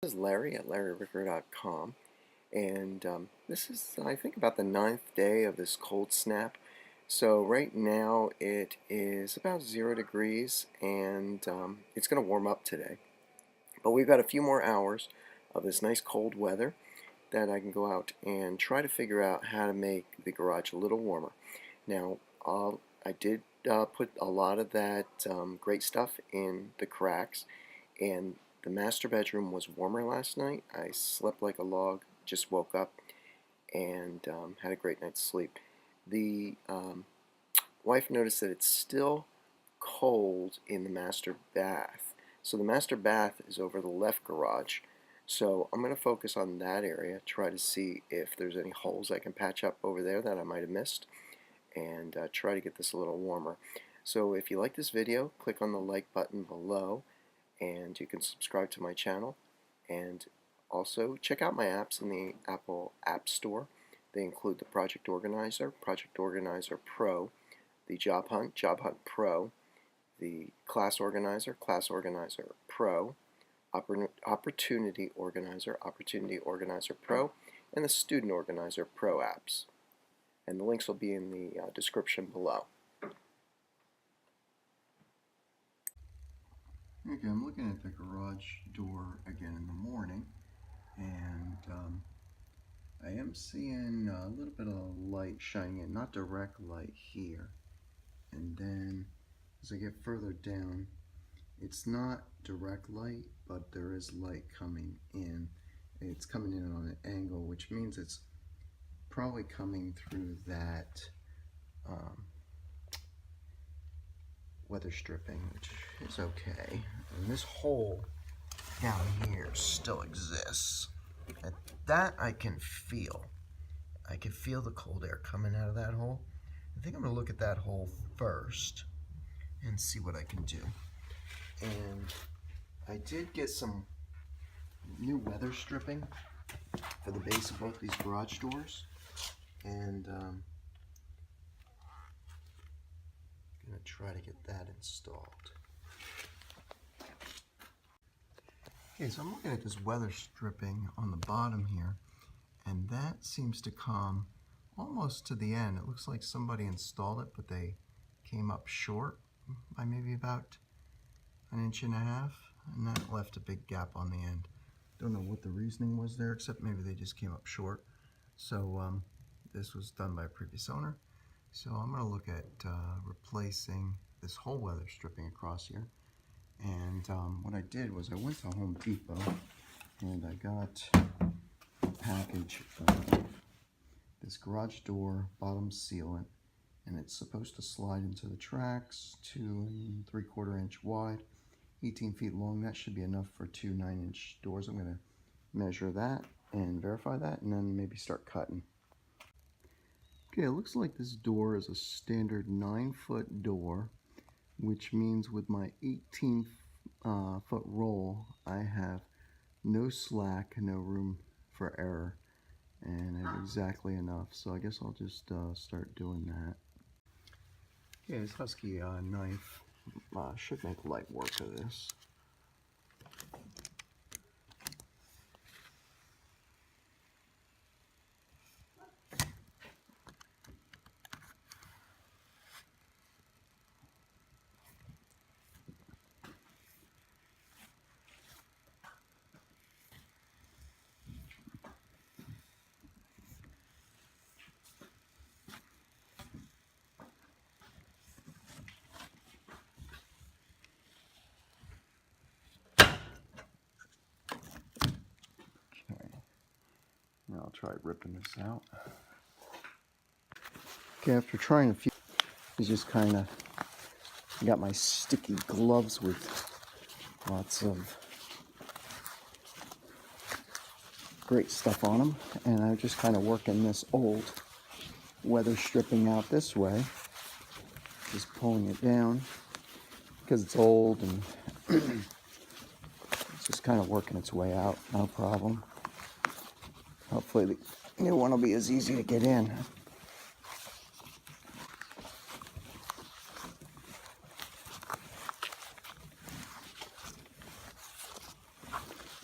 This is Larry at LarryRicker.com, and this is, I think, about the 9th day of this cold snap. So right now it is about 0 degrees, and it's going to warm up today. But we've got a few more hours of this nice cold weather that I can go out and try to figure out how to make the garage a little warmer. Now, I did put a lot of that great stuff in the cracks, and the master bedroom was warmer last night. I slept like a log, just woke up, and had a great night's sleep. The wife noticed that it's still cold in the master bath. So the master bath is over the left garage. So I'm going to focus on that area, try to see if there's any holes I can patch up over there that I might have missed, and try to get this a little warmer. So if you like this video, click on the like button below, and you can subscribe to my channel, and also check out my apps in the Apple App Store. They include the Project Organizer Pro, the Job Hunt Pro, the Class Organizer Pro, Opportunity Organizer Pro, and the Student Organizer Pro apps. And the links will be in the description below. Okay, I'm looking at the garage door again in the morning, and I am seeing a little bit of light shining in, not direct light here. And then as I get further down, it's not direct light, but there is light coming in. It's coming in on an angle, which means it's probably coming through that weather stripping, which is okay. And this hole down here still exists. And that I can feel. I can feel the cold air coming out of that hole. I think I'm going to look at that hole first and see what I can do. And I did get some new weather stripping for the base of both these garage doors. And I'm going to try to get that installed. Okay, so I'm looking at this weather stripping on the bottom here, and that seems to come almost to the end. It looks like somebody installed it, but they came up short by maybe about 1.5 inches, and that left a big gap on the end. Don't know what the reasoning was there, except maybe they just came up short. So this was done by a previous owner. So I'm going to look at replacing this whole weather stripping across here. And what I did was I went to Home Depot and I got a package of this garage door bottom sealant, and it's supposed to slide into the tracks, 2 3/4 inch wide, 18 feet long. That should be enough for 2 9-inch doors. I'm going to measure that and verify that, and then maybe start cutting. Okay, it looks like this door is a standard 9-foot door, which means with my 18-foot roll, I have no slack, no room for error, and I have exactly enough. So I guess I'll just start doing that. Okay, this Husky knife should make light work of this. Now I'll try ripping this out. Okay, after trying a few, I just kind of got my sticky gloves with lots of great stuff on them, and I'm just kind of working this old weather stripping out this way, just pulling it down because it's old, and it's just kind of working its way out, no problem. Hopefully the new one will be as easy to get in.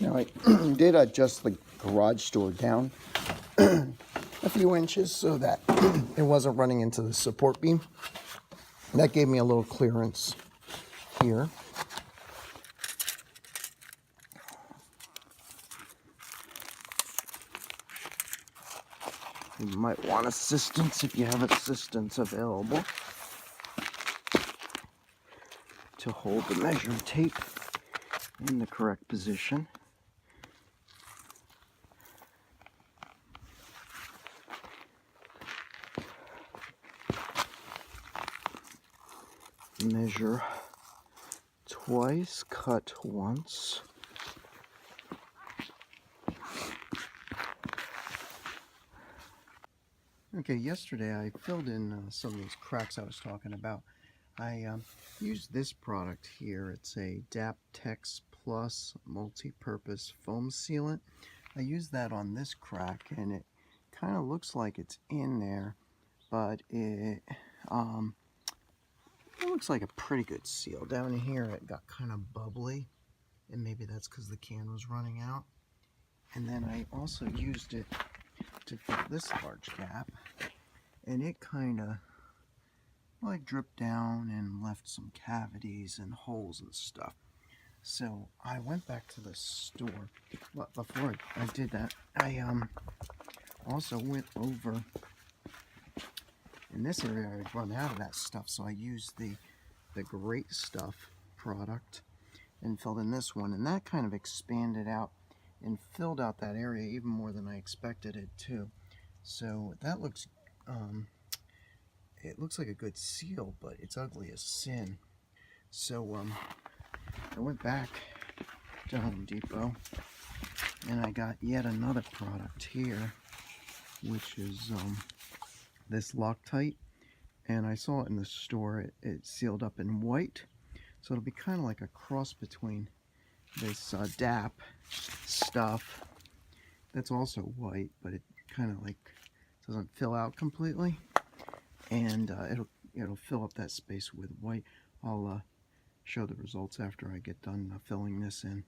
Now Now I did adjust the garage door down a few inches so that it wasn't running into the support beam. That gave me a little clearance here. You might want assistance if you have assistance available to hold the measuring tape in the correct position. Measure twice, cut once. Okay, yesterday I filled in some of these cracks I was talking about. I used this product here. It's a Daptex Plus multi-purpose foam sealant. I used that on this crack, and it kind of looks like it's in there, but it looks like a pretty good seal. Down here it got kind of bubbly, and maybe that's because the can was running out. And then I also used it to fill this large gap, and it kind of like dripped down and left some cavities and holes and stuff. So I went back to the store, but before I did that, I also went over in this area. I would run out of that stuff, so I used the Great Stuff product and filled in this one, and that kind of expanded out and filled out that area even more than I expected it to. So that looks it looks like a good seal, but it's ugly as sin. So I went back to Home Depot and I got yet another product here, which is this Loctite, and I saw it in the store. It's sealed up in white, so it'll be kind of like a cross between this DAP stuff that's also white, but it kind of like doesn't fill out completely, and it'll fill up that space with white. I'll show the results after I get done filling this in.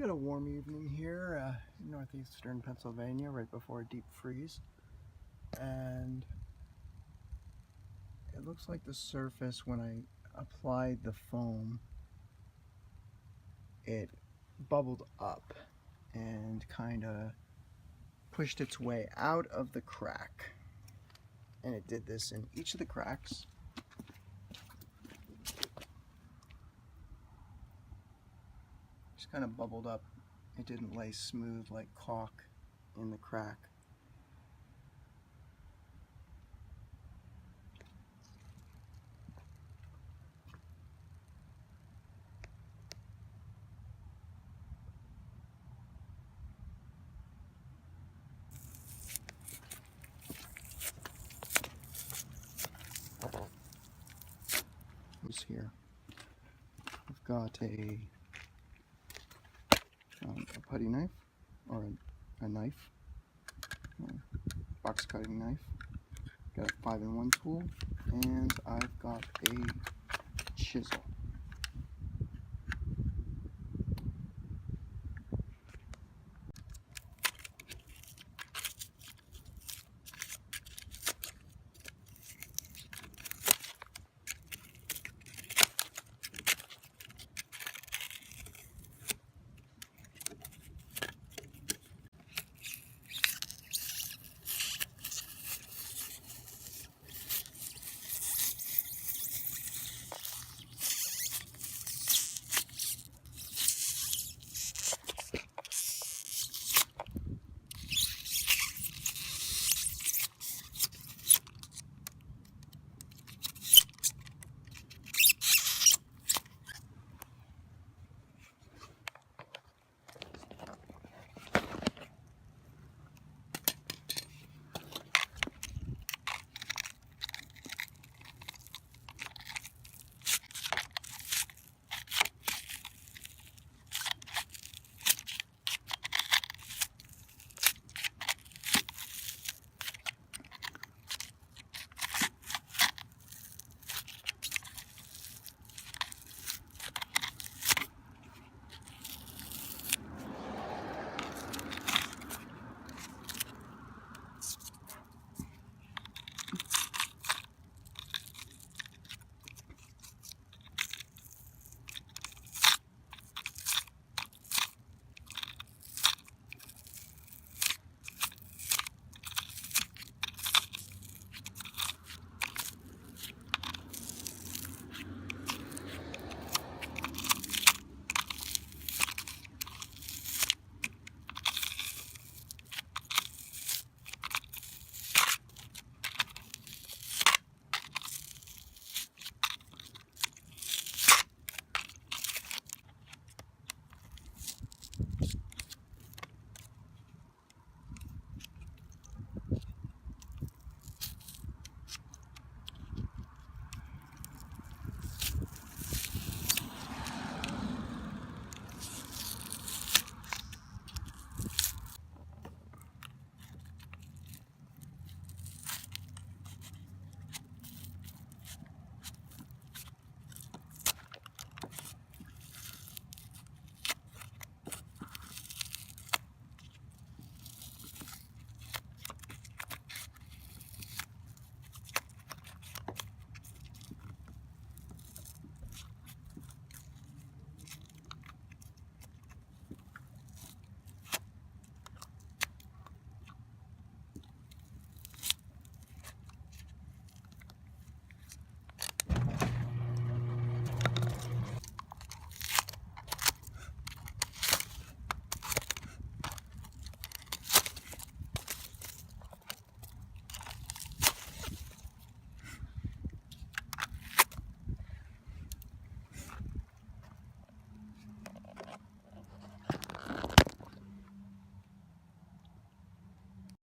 got a warm evening here in northeastern Pennsylvania right before a deep freeze, and it looks like the surface, when I applied the foam, it bubbled up and kind of pushed its way out of the crack, and it did this in each of the cracks. Just kind of bubbled up. It didn't lay smooth like caulk in the crack. Who's here? I've got a putty knife, or a knife, box cutting knife. Got a 5-in-1 tool, and I've got a chisel.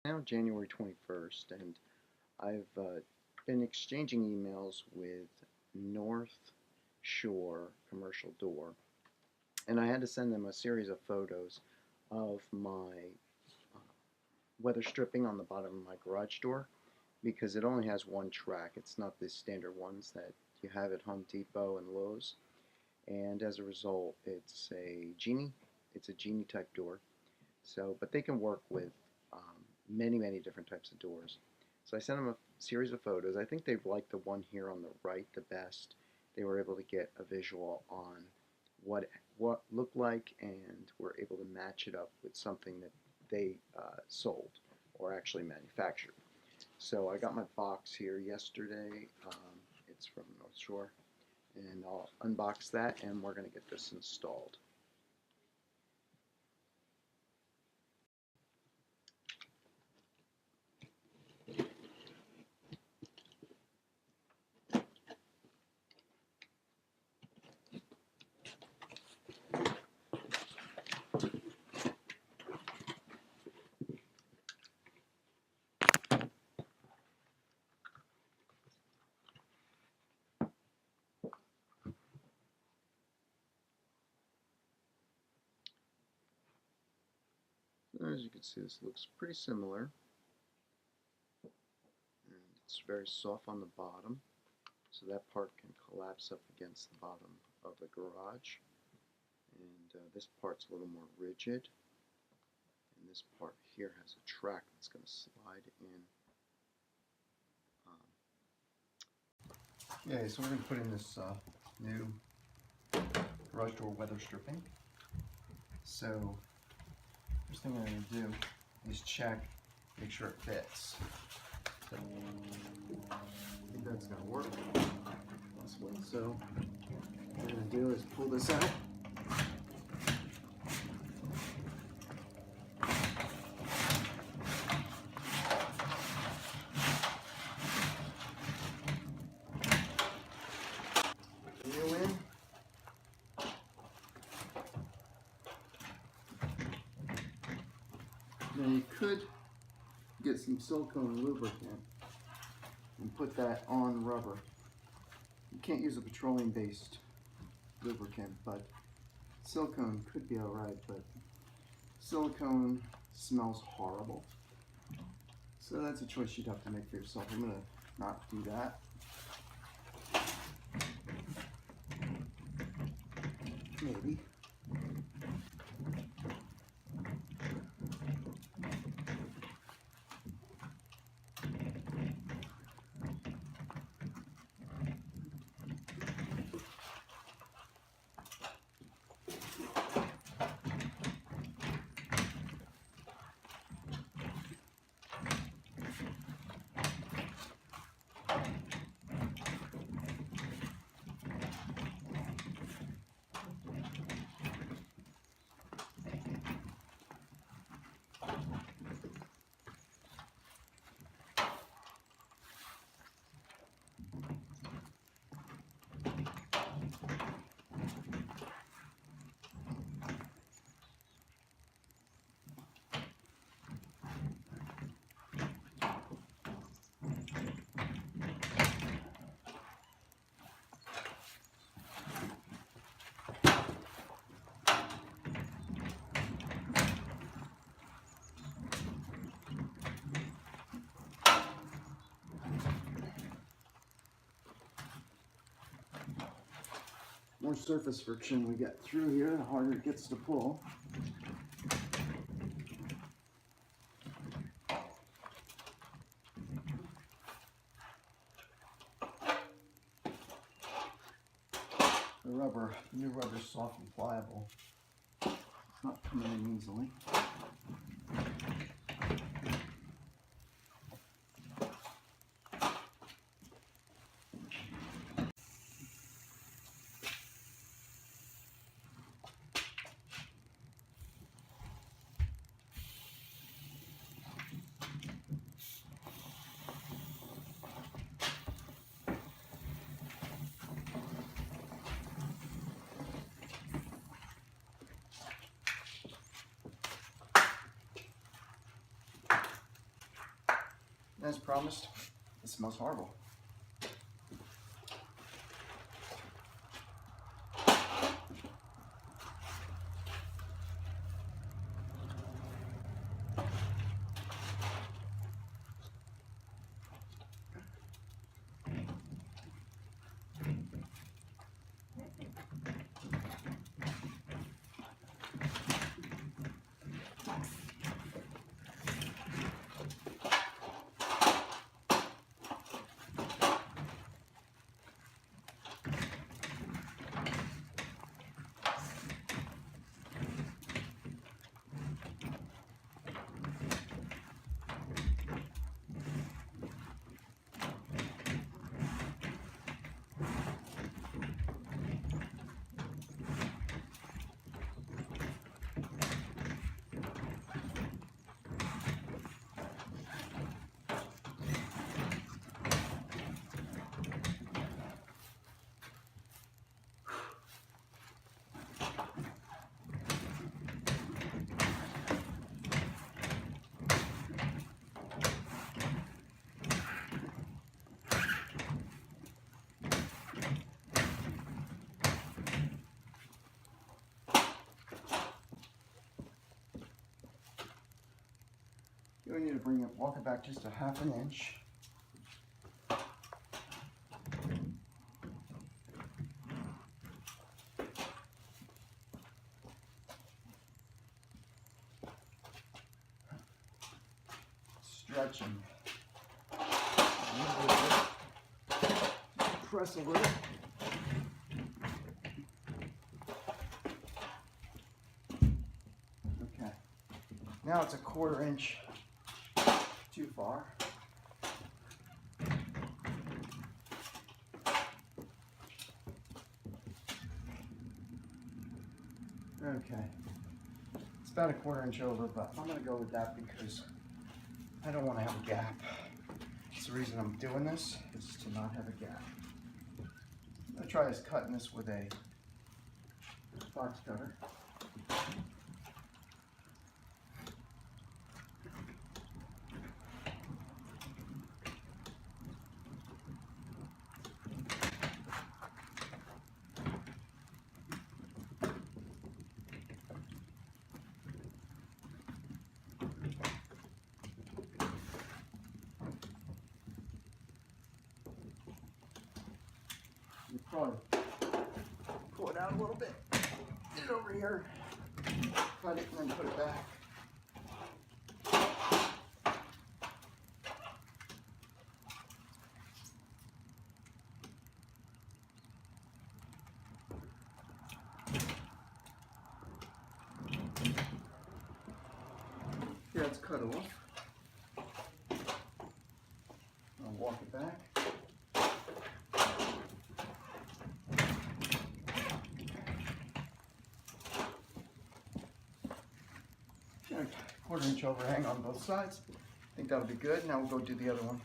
Now January 21st, and I've been exchanging emails with North Shore Commercial Door, and I had to send them a series of photos of my weather stripping on the bottom of my garage door, because it only has one track. It's not the standard ones that you have at Home Depot and Lowe's, and as a result it's a Genie It's a genie type door. So, but they can work with many different types of doors. So I sent them a series of photos. I think they liked the one here on the right the best. They were able to get a visual on what looked like, and were able to match it up with something that they sold or actually manufactured. So I got my box here yesterday. It's from North Shore, and I'll unbox that, and we're going to get this installed. As you can see, this looks pretty similar, and it's very soft on the bottom, so that part can collapse up against the bottom of the garage. And this part's a little more rigid, and this part here has a track that's going to slide in. Yeah, so we're going to put in this new garage door weather stripping. So first thing I'm going to do is check, make sure it fits. So I think that's going to work. So what I'm going to do is pull this out. Put the wheel in. Now you could get some silicone lubricant and put that on rubber. You can't use a petroleum-based lubricant, but silicone could be alright, but silicone smells horrible. So that's a choice you'd have to make for yourself. I'm going to not do that. Maybe. More surface friction we get through here, the harder it gets to pull. The new rubber is soft and pliable. It's not coming in easily. As promised, it smells horrible. We need to walk it back just a half an inch. Stretching. Press a little. Okay. Now it's a 1/4 inch too far. Okay. It's about a 1/4 inch over, but I'm going to go with that because I don't want to have a gap. That's the reason I'm doing this, is to not have a gap. I'm going to try cutting this with a box cutter. You probably pull it out a little bit, get it over here, cut it, and then put it back. Here, it's cut off. I'll walk it back. A 1/4 inch overhang on both sides. I think that'll be good. Now we'll go do the other one.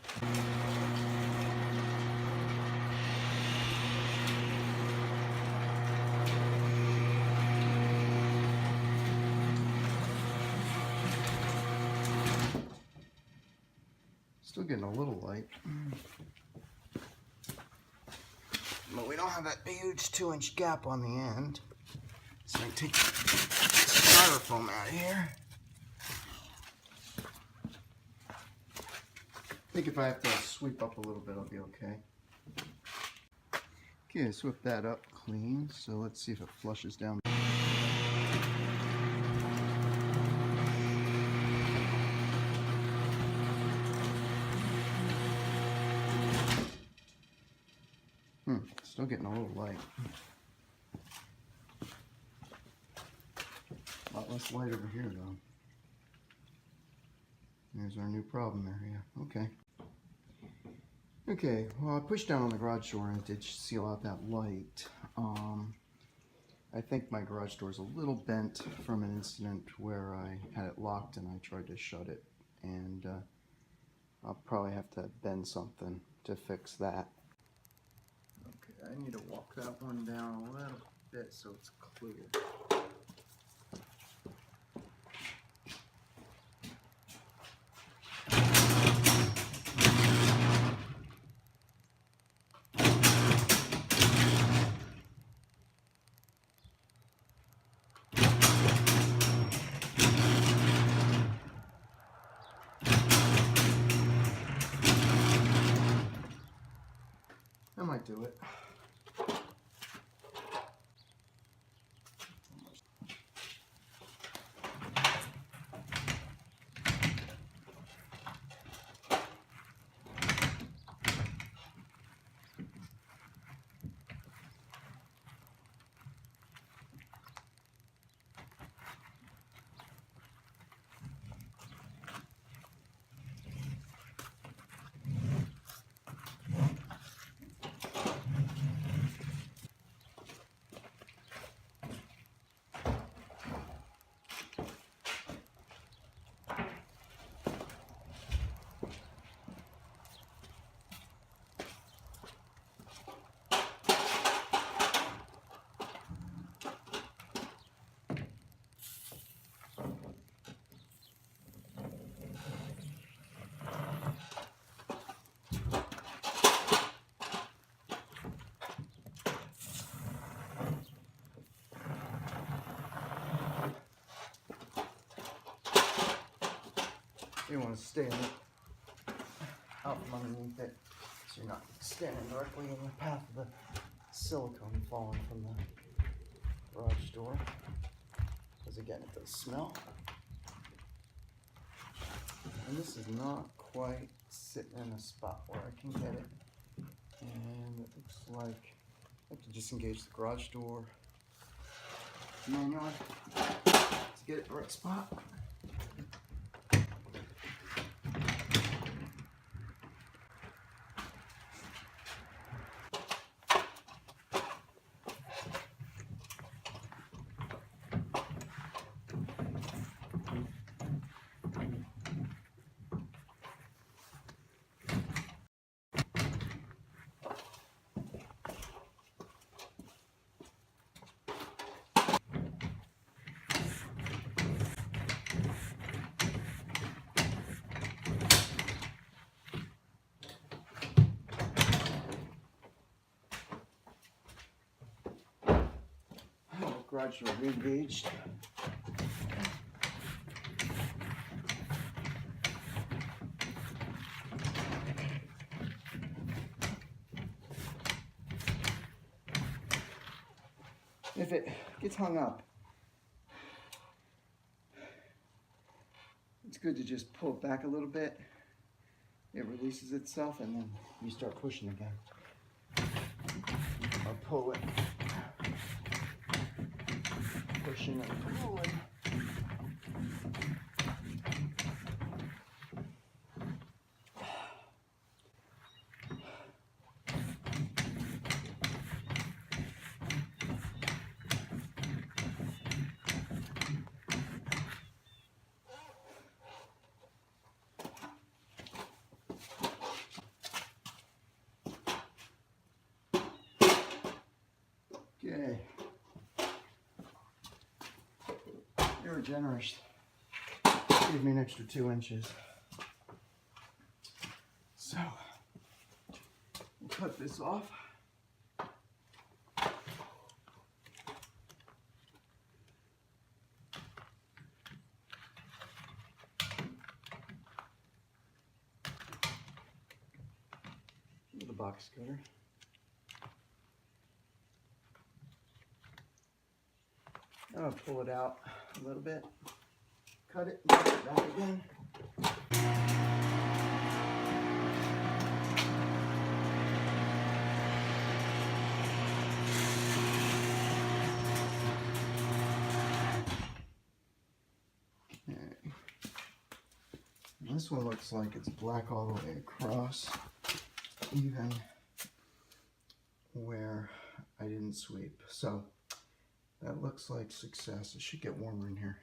Still getting a little light. But we don't have that huge 2-inch gap on the end. So I take the styrofoam out of here. I think if I have to sweep up a little bit, I'll be okay. Okay, sweep that up clean. So let's see if it flushes down. Still getting a little light. A lot less light over here though. There's our new problem area. Okay. Okay, well I pushed down on the garage door and it did seal out that light. I think my garage door is a little bent from an incident where I had it locked and I tried to shut it. And I'll probably have to bend something to fix that. Okay, I need to walk that one down a little bit so it's clear. I might do it. You want to stay out from underneath it so you're not standing directly in the path of the silicone falling from the garage door. Because again, it does smell. And this is not quite sitting in a spot where I can get it. And it looks like I have to disengage the garage door manually to get it in the right spot. Garage door re-engaged. If it gets hung up, it's good to just pull it back a little bit. It releases itself and then you start pushing again. Or pull it. Pushing and pulling. Okay. They were generous. Gave me an extra 2 inches. So, we'll cut this off. With a box cutter. I'm going to pull it out a little bit, cut it, and put it back again. Okay. And this one looks like it's black all the way across, even where I didn't sweep. So that looks like success. It should get warmer in here.